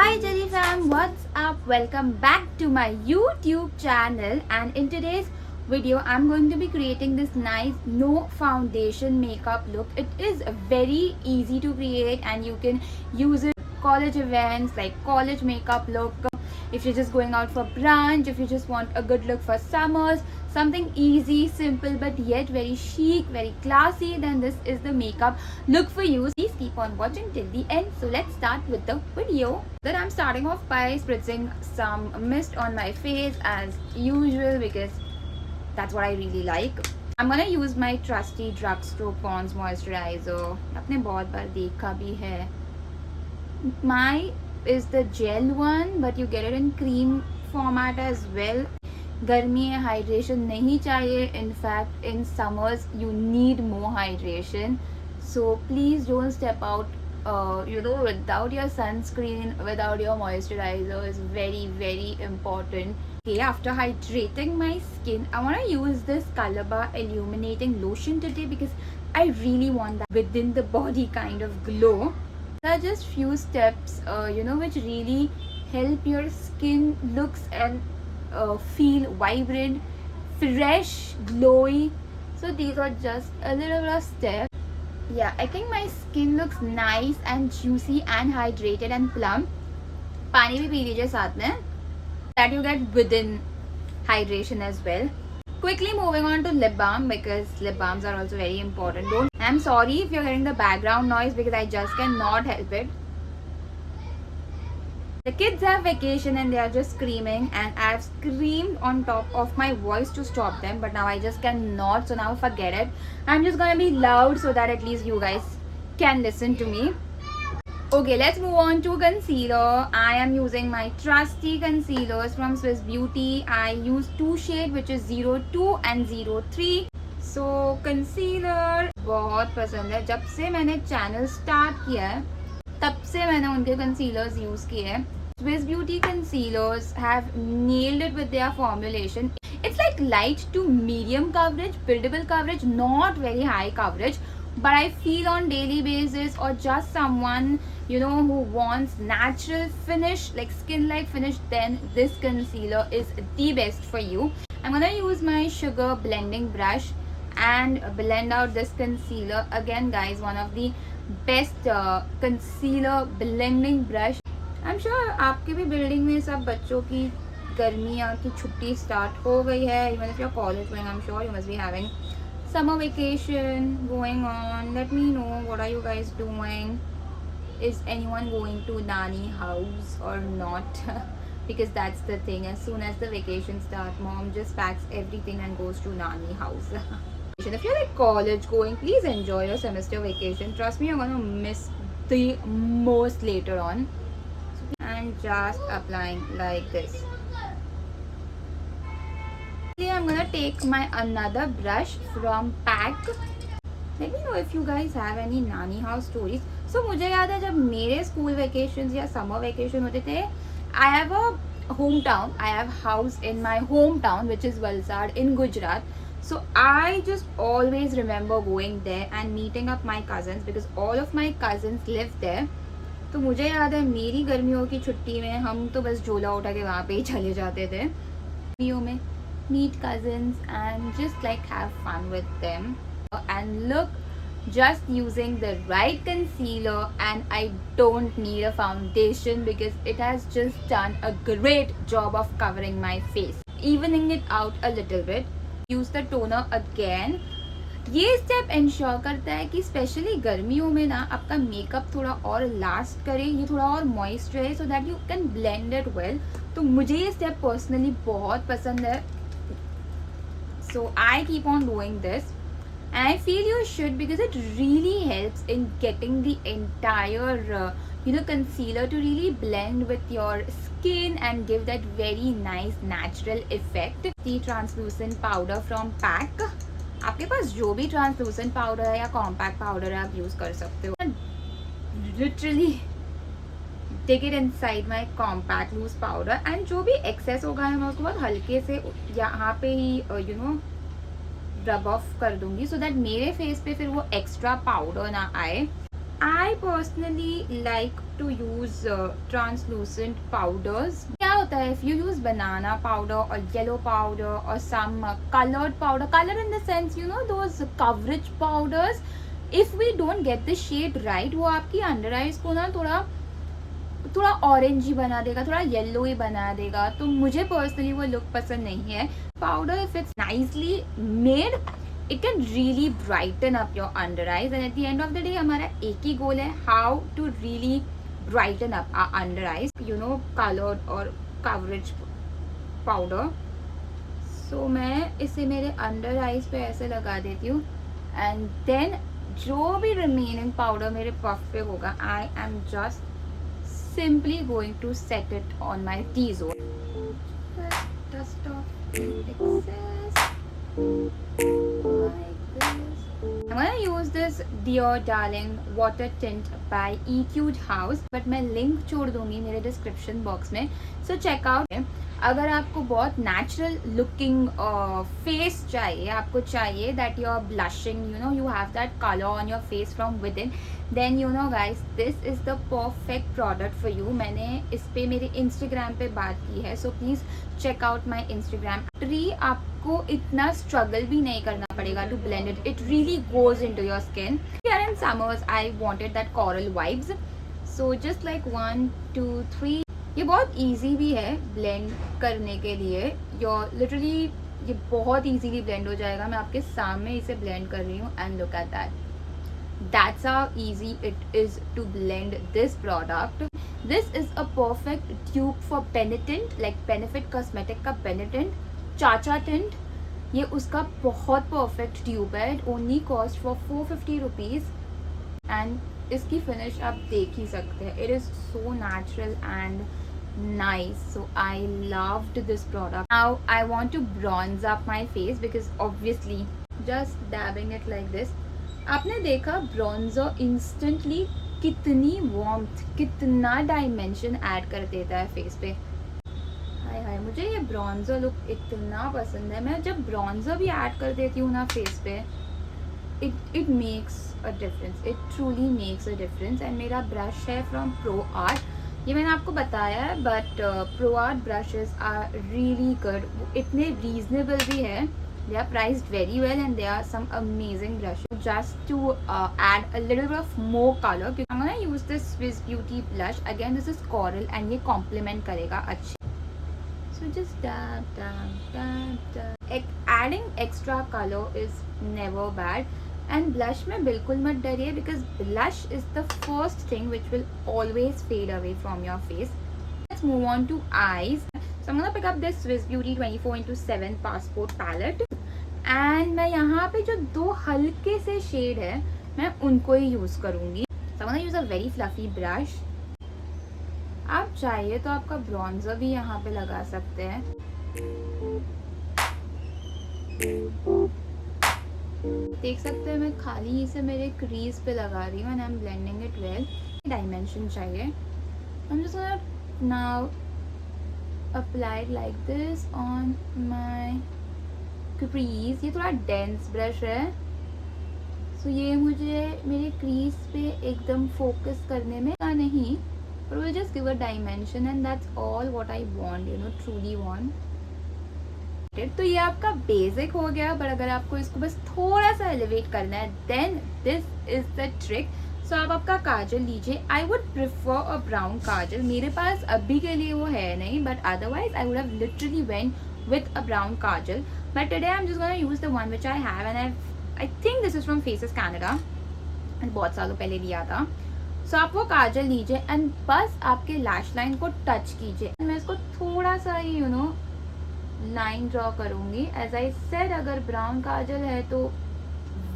Hi Jelly fam, what's up? Welcome back to my YouTube channel, and in today's video I'm going to be creating this nice no foundation makeup look. It is very easy to create and you can use it college events like college makeup look. If you're just going out for brunch, if you just want a good look for summers, something easy, simple but yet very chic, very classy, then this is the makeup look for you. Please keep on watching till the end. So let's start with the video. Then I'm starting off by spritzing some mist on my face as usual because that's what I really like. I'm gonna use my trusty drugstore Pond's moisturizer. आपने बहुत बार देखा भी है. My is the gel one, but you get it in cream format as well. गर्मी है, hydration नहीं चाहिए. In fact, in summers you need more hydration. So please don't step out, without your sunscreen, without your moisturizer. Is very important. Okay, after hydrating my skin, I want to use this Color Bar Illuminating Lotion today because I really want that within the body kind of glow. There are just few steps, which really help your skin looks and feel vibrant, fresh, glowy. So these are just a little bit of steps. Yeah, I think my skin looks nice and juicy and hydrated and plump. पानी भी P लीजिए साथ में. That you get within hydration as well. Quickly moving on to lip balm because lip balms are also very important. I'm sorry if you're hearing the background noise because I just cannot help it. The kids have vacation and they are just screaming, and I've screamed on top of my voice to stop them, but now I just cannot, so now forget it. I'm just gonna be loud so that at least you guys can listen to me. Okay, let's move on to concealer. I am using my trusty concealers from Swiss Beauty. I use two shades which is 02 and 03. So concealer बहुत पसंद है. जब से मैंने channel start किया है तब से मैंने उनके concealers यूज़ किए हैं. Swiss Beauty concealers have nailed it with their formulation. It's like light to medium coverage, buildable coverage, not very high coverage. But I feel on daily basis or just someone who wants natural finish, like skin like finish, then this concealer is the best for you. I'm gonna use my sugar blending brush and blend out this concealer. Again guys, one of the best concealer blending brush. I'm sure आपके भी building में सब बच्चों की गर्मियाँ की छुट्टी start हो गई है. Even if you're college going, I'm sure you must be having summer vacation going on. Let me know, what are you guys doing? Is anyone going to nanny house or not? Because that's the thing, as soon as the vacation starts, mom just packs everything and goes to nanny house. If you're like college going, please enjoy your semester vacation. Trust me, you're gonna miss the most later on. And just applying like this. I'm gonna take my another brush from PAC. Let me know if you guys have any nanny house stories. So मुझे याद है जब मेरे school vacations या summer vacation होते थे, I have a hometown. I have house in my hometown which is Valsad in Gujarat. So I just always remember going there and meeting up my cousins because all of my cousins live there. तो मुझे याद है मेरी गर्मियों की छुट्टी में हम तो बस झोला उठा के वहाँ पे ही चले जाते थे. गर्मियों में meet cousins and just like have fun with them. And look, just using the right concealer, and I don't need a foundation because it has just done a great job of covering my face, evening it out a little bit. Use the toner again. ये step ensure करता है कि specially गर्मियों में ना आपका makeup थोड़ा और लास्ट करे, ये थोड़ा और मॉइस्ट रहे, so that you can blend it well. तो मुझे ये स्टेप पर्सनली बहुत पसंद है. So I keep on doing this, and I feel you should because it really helps in getting the entire concealer to really blend with your skin and give that very nice natural effect. The translucent powder from PAC. आपके पास जो भी translucent powder है या compact powder है आप use कर सकते हो. Literally take it inside my compact loose powder, and जो भी एक्सेस होगा मैं उसको बहुत हल्के से यहाँ पे ही रब ऑफ कर दूंगी so that मेरे फेस पे फिर वो एक्स्ट्रा पाउडर ना आए. I personally like to use translucent powders. क्या होता है, if you use banana powder or yellow powder or some colored powder, color in the sense you know those coverage powders, if we don't get the shade right, वो आपकी under eyes को ना थोड़ा थोड़ा orange ही बना देगा, थोड़ा yellow ही बना देगा, तो मुझे पर्सनली वो लुक पसंद नहीं है. Powder if it's nicely made it can really brighten up your under eyes and at the end of the day हमारा एक ही गोल है, how to really brighten up our under eyes, you know, coloured और coverage powder. So मैं इसे मेरे under eyes पे ऐसे लगा देती हूँ एंड देन जो भी रिमेनिंग पाउडर मेरे पफ पे होगा, I am just simply going to set it on my T-zone. Just dust off excess like this. I'm gonna use this Dear Darling water tint by EQ'd House, but मैं link छोड़ दूंगी मेरे description box में, so check out. अगर आपको बहुत natural looking face चाहिए, आपको चाहिए that you are blushing, you know, you have that colour on your face from within, then you know guys this is the perfect product for you. मैंने इस पे मेरे इंस्टाग्राम पे बात की है, so please check out my Instagram. आपको इतना स्ट्रगल भी नहीं करना पड़ेगा to blend it, it really goes into your skin. In summers I wanted that coral vibes, so just like 1 2 3. ये बहुत इजी भी है ब्लेंड करने के लिए, योर लिटरली ये बहुत इजीली ब्लेंड हो जाएगा. मैं आपके सामने इसे ब्लेंड कर रही हूँ and look at that. That's how easy it is to blend this product. This is a perfect dupe for Benetint, like Benefit Cosmetic का Benetint चाचा टिंट. ये उसका बहुत परफेक्ट ट्यूब है. It only cost for 450 rupees and इसकी finish आप देख ही सकते हैं. It is so natural and nice, so I loved this product. Now I want to bronze up my face because obviously just dabbing it like this, आपने देखा bronzer instantly कितनी warmth, कितना dimension add कर देता है face पे. हाय हाय, मुझे ये ब्रॉन्जर लुक इतना पसंद है. मैं जब ब्रॉन्जर भी ऐड कर देती हूँ ना फेस पे, it makes a difference, it truly makes a difference. And मेरा ब्रश है फ्रॉम प्रो आर्ट, ये मैंने आपको बताया है, but pro art brushes are really good. इतने रीजनेबल भी है, they are priced very well and they are some amazing brushes. Just to add a little bit of more color, I'm gonna use this Swiss Beauty blush. Again this is coral and ये complement करेगा अच्छे. So just dab dab dab dab. Adding extra color is never bad. And blush में बिल्कुल मत डरिए because blush is the first thing which will always fade away from your face. Let's move on to eyes. So I'm gonna pick up this Swiss Beauty 24x7 Passport palette. And मैं यहाँ पे जो दो हल्के से shade है मैं उनको ही यूज़ करूँगी. So I'm gonna use a very fluffy brush. आप चाहिए तो आपका ब्रॉन्जर भी यहाँ पे लगा सकते हैं. देख सकते हैं मैं खाली इसे मेरे क्रीज पे लगा रही हूँ and I am blending it well. Dimension चाहिए. I'm just gonna now apply it like this on my crease. ये थोड़ा डेंस ब्रश है, सो ये मुझे मेरे क्रीज पे एकदम फोकस करने में नहीं, पर will just give a dimension and that's all what I want, you know, truly want. तो ये आपका बेसिक हो गया, बट अगर आपको इसको बस थोड़ा सा एलिवेट करना है then this is the trick. So आप आपका काजल लीजिए. I would prefer a brown kajal. मेरे पास अभी के लिए वो है नहीं, but otherwise I would have literally went with a brown kajal, but today I'm just going to use the one which I have and I think this is from Faces Canada and बहुत सालों पहले लिया था. So आप वो काजल लीजिए and बस आपके लैश लाइन को टच कीजिए. मैं इसको थोड़ा सा ही यू नो लाइन ड्रॉ करूँगी. एज आई सेड, अगर ब्राउन काजल है तो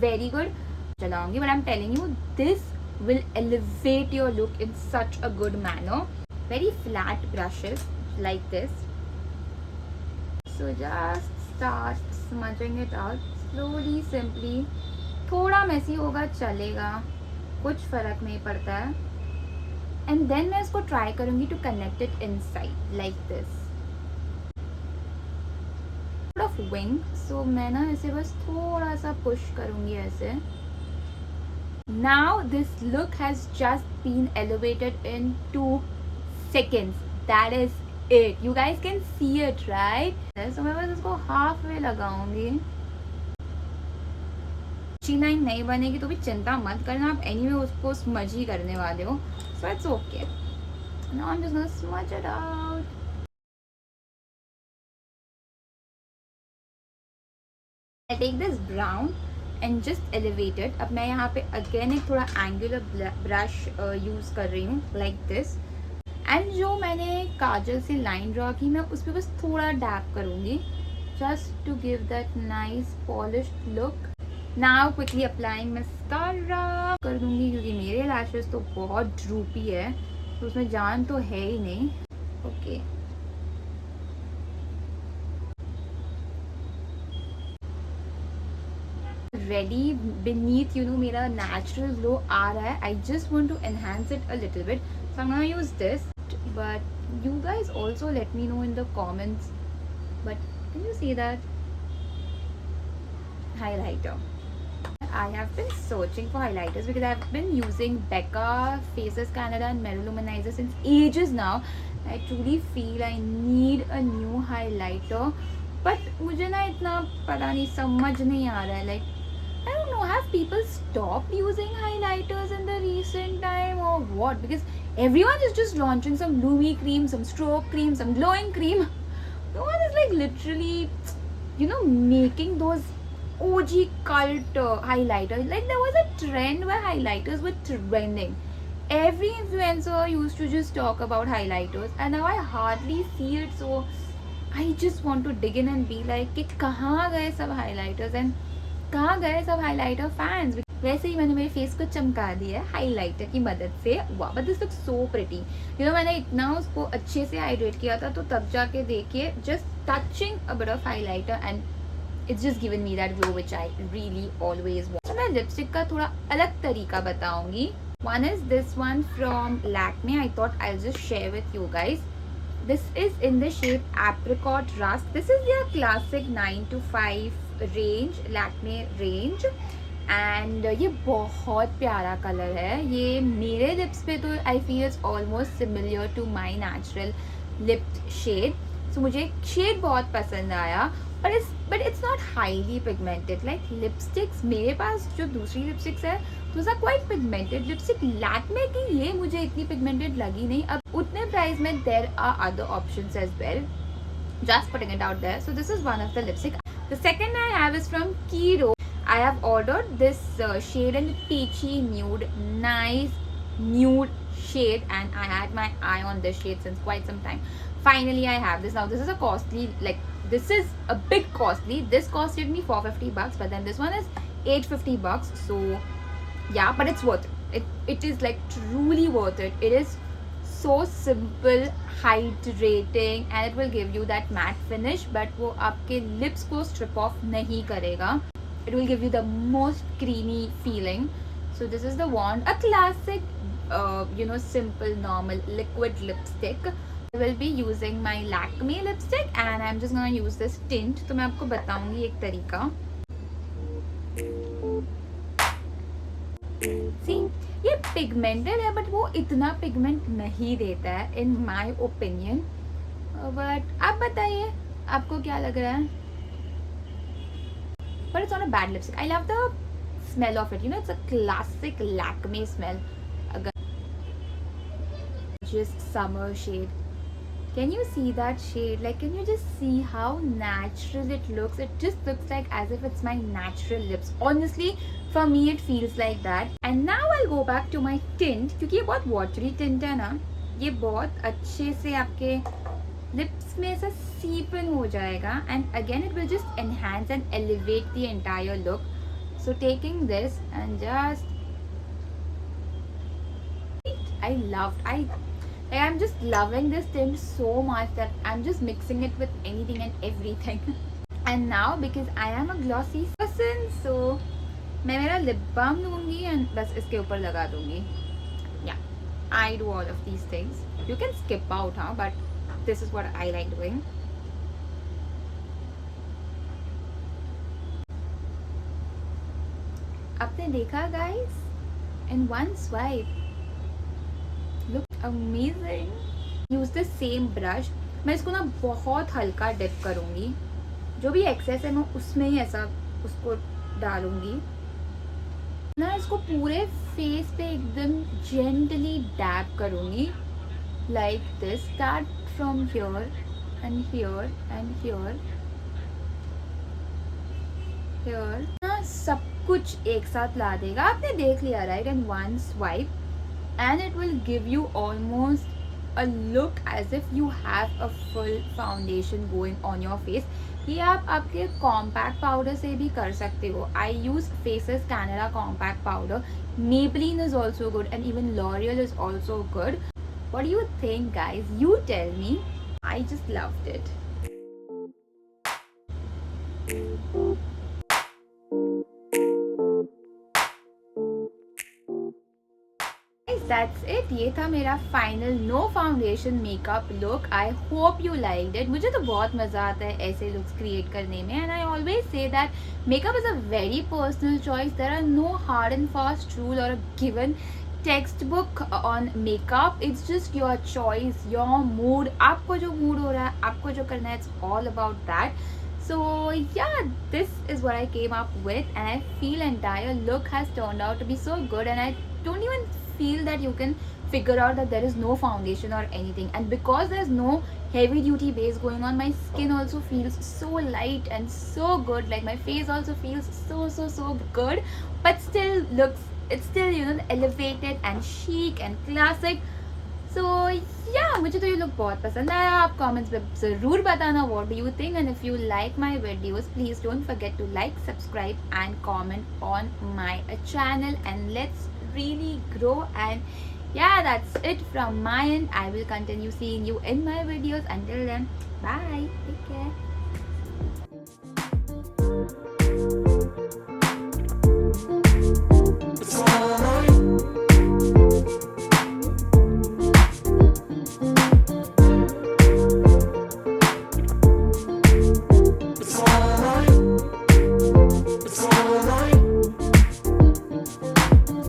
वेरी गुड चलाऊंगी, but I am telling you this will elevate your look in such a good manner. Very flat brushes like this. So just start smudging it out slowly, simply. थोड़ा Messi होगा चलेगा, कुछ फर्क नहीं पड़ता है. And then मैं इसको ट्राई करूँगी to connect it inside like this. Off wing, so मैं ना इसे बस थोड़ा सा पुश करूँगी ऐसे. Now this look has just been elevated in 2 seconds. That is it. You guys can see it, right? So मैं बस इसको हाफ वे लगाऊंगी. अच्छी लाइन नहीं बनेगी तो भी चिंता मत करना, आप एनीवे उसको स्मज ही करने वाले हो, so it's okay. Now I'm just gonna smudge it out. I take this brown and just elevate it. अब मैं यहाँ पे again एक थोड़ा angular brush यूज़ कर रही हूँ like this. एंड जो मैंने काजल से लाइन ड्रॉ की मैं उस पर बस थोड़ा डैप करूँगी just to give that nice polished look. Now quickly applying mascara कर दूँगी क्योंकि मेरे लैशेस तो बहुत ड्रूपी है तो उसमें जान तो है ही नहीं. ओके रेडी beneath मेरा नेचुरल ग्लो आ रहा है. I just want to enhance it a little bit so I am gonna use this. But you guys also let me know in the comments. But can you see that highlighter? I have been searching for highlighters because I've been using Becca Faces Canada and Mero Luminizer since ages now. I truly feel I need a new highlighter, but मुझे ना इतना पता नहीं समझ नहीं आ रहा है. Like I don't know, have people stopped using highlighters in the recent time or what? Because everyone is just launching some Lumi cream, some stroke cream, some glowing cream. No one is like literally, making those OG cult highlighters. Like there was a trend where highlighters were trending. Every influencer used to just talk about highlighters, and now I hardly see it. So I just want to dig in and be like, कि कहाँ गए सब highlighters and कहाँ गए सब highlighter fans. वैसे ही मैंने मेरे फेस को चमका दिया है हाइलाइटर की मदद से. वाह but this looks so pretty. मैंने इतना उसको अच्छे से हाइड्रेट किया था तो तब जाके देखिए just touching a bit of highlighter and it's just given me that glow which I really always want. मैं लिपस्टिक का थोड़ा अलग तरीका बताऊंगी. One is this one from Lakme. I thought I just share with you guys. This is in the shade Apricot Rust. This is their classic 9 to 5 range, Lakme range. And ये बहुत प्यारा colour है. ये मेरे लिप्स पे तो I feel it's almost similar to my natural lip shade. So मुझे shade बहुत पसंद आया. But it's not highly pigmented like lipsticks. मेरे पास जो दूसरी लिपस्टिक्स है those are quite pigmented. Lipstick Lakme की ये मुझे इतनी पिगमेंटेड लगी नहीं. अब उतने प्राइस में there are other options as well. Just putting it out there. So this is one of the lipstick. The second I have is from Kiro. I have ordered this shade in peachy nude, nice nude shade, and I had my eye on this shade since quite some time. Finally, I have this. Now this is a costly, like this is a bit costly. This costed me $450, but then this one is $850. So yeah, but it's worth it. It is like truly worth it. It is so simple, hydrating, and it will give you that matte finish, but वो आपके lips को strip off नहीं करेगा. It will give you the most creamy feeling. So this is the wand, a classic, simple normal liquid lipstick. I will be using my Lakme lipstick and I'm just gonna use this tint. तो मैं आपको बताऊंगी एक तरीका. See, ये pigmented है but वो इतना पिगमेंट नहीं देता है इन माई ओपिनियन. बट आप बताइए आपको क्या लग रहा है. But it's not a bad lipstick. I love the smell of it. It's a classic Lakme smell. अगर just summer shade. Can you see that shade? Like, can you just see how natural it looks? It just looks like as if it's my natural lips. Honestly, for me it feels like that. And now I'll go back to my tint क्योंकि ये बहुत watery tint है ना. ये बहुत अच्छे से आपके lips में से seep in हो जाएगा. And again it will just enhance and elevate the entire look. So taking this and just I'm just loving this tint so much that I'm just mixing it with anything and everything. And now because I am a glossy person, so मैं मेरा lip balm लूँगी and बस इसके ऊपर लगा दूँगी. Yeah, I do all of these things. You can skip out, but this is what I like doing. आपने देखा guys? in one swipe. Look amazing. Use the same brush. मैं इसको ना बहुत हल्का डिप करूँगी, जो भी एक्सेस है मैं उसमें ही ऐसा उसको डालूँगी ना। इसको पूरे फेस पे एकदम जेंटली डैप करूँगी, like this. Start from here and here and here here ना, सब कुछ एक साथ ला देगा. आपने देख लिया right, and one swipe and it will give you almost a look as if you have a full foundation going on your face. ये आप आपके कॉम्पैक्ट पाउडर से भी कर सकते हो. I use Faces Canada compact powder. Maybelline is also good and even L'Oreal is also good. What do you think, guys? You tell me. I just loved it. That's it. ये था मेरा final no foundation makeup look. I hope you liked it. मुझे तो बहुत मज़ा आता है ऐसे लुक्स क्रिएट करने में. And I always say that makeup is a very personal choice. There are no hard and fast rule or a given text book on makeup. It's just your choice, your mood. आपको जो mood हो रहा है, आपको जो करना है, it's all about that. So yeah, this is what I came up with, and I feel entire look has turned out to be so good, and I don't even feel that you can figure out that there is no foundation or anything. And because there's no heavy duty base going on, my skin also feels so light and so good. Like my face also feels so good, but still looks, it's still, you know, elevated and chic and classic. सो या मुझे तो ये look बहुत पसंद आया. आप comments में ज़रूर बताना what do you think. And if you like my videos, please don't forget to like, subscribe and comment on my channel. And let's really grow. And yeah, that's it from my end. I will continue seeing you in my videos. Until then, bye, take care.